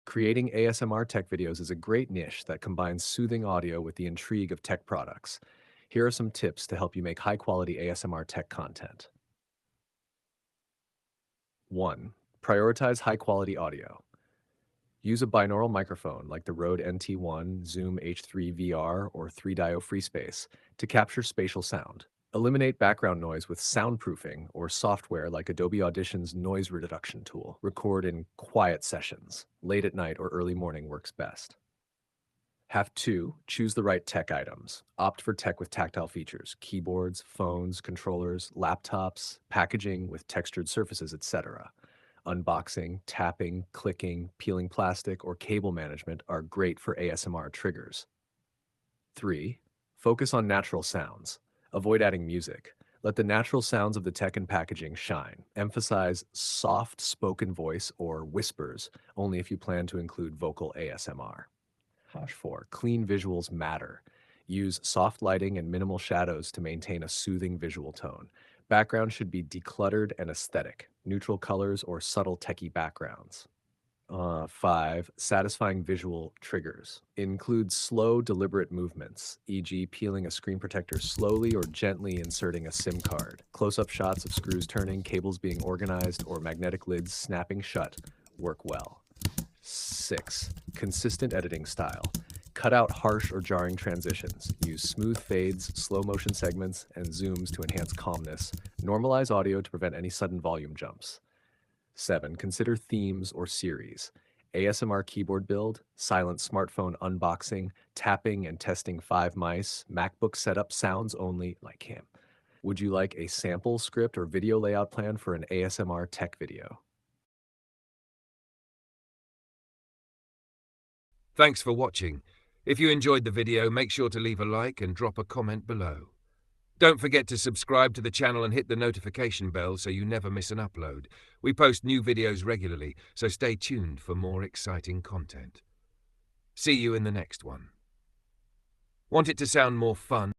Creating ASMR tech videos is a great niche that combines soothing audio with the intrigue of tech products. Here are some tips to help you make high quality ASMR tech content. 1. Prioritize high quality audio. Use a binaural microphone like the Rode NT1, Zoom H3 VR, or 3-Dio FreeSpace to capture spatial sound. Eliminate background noise with soundproofing or software like Adobe Audition's noise reduction tool. Record in quiet sessions. Late at night or early morning works best. Have 2. Choose the right tech items. Opt for tech with tactile features, keyboards, phones, controllers, laptops, packaging with textured surfaces, etc. Unboxing, tapping, clicking, peeling plastic, or cable management are great for ASMR triggers. 3. Focus on natural sounds. Avoid adding music. Let the natural sounds of the tech and packaging shine. Emphasize soft spoken voice or whispers only if you plan to include vocal ASMR. 4. Clean visuals matter. Use soft lighting and minimal shadows to maintain a soothing visual tone. Background should be decluttered and aesthetic, neutral colors or subtle techie backgrounds. 5. Satisfying visual triggers. Include slow, deliberate movements, e.g. peeling a screen protector slowly or gently inserting a SIM card. Close-up shots of screws turning, cables being organized, or magnetic lids snapping shut work well. 6. Consistent editing style. Cut out harsh or jarring transitions. Use smooth fades, slow motion segments, and zooms to enhance calmness. Normalize audio to prevent any sudden volume jumps. 7. Consider themes or series. ASMR keyboard build, silent smartphone unboxing, tapping and testing 5 mice, MacBook setup sounds only like him. Would you like a sample script or video layout plan for an ASMR tech video? Thanks for watching. If you enjoyed the video, make sure to leave a like and drop a comment below. Don't forget to subscribe to the channel and hit the notification bell so you never miss an upload. We post new videos regularly, so stay tuned for more exciting content. See you in the next one. Want it to sound more fun?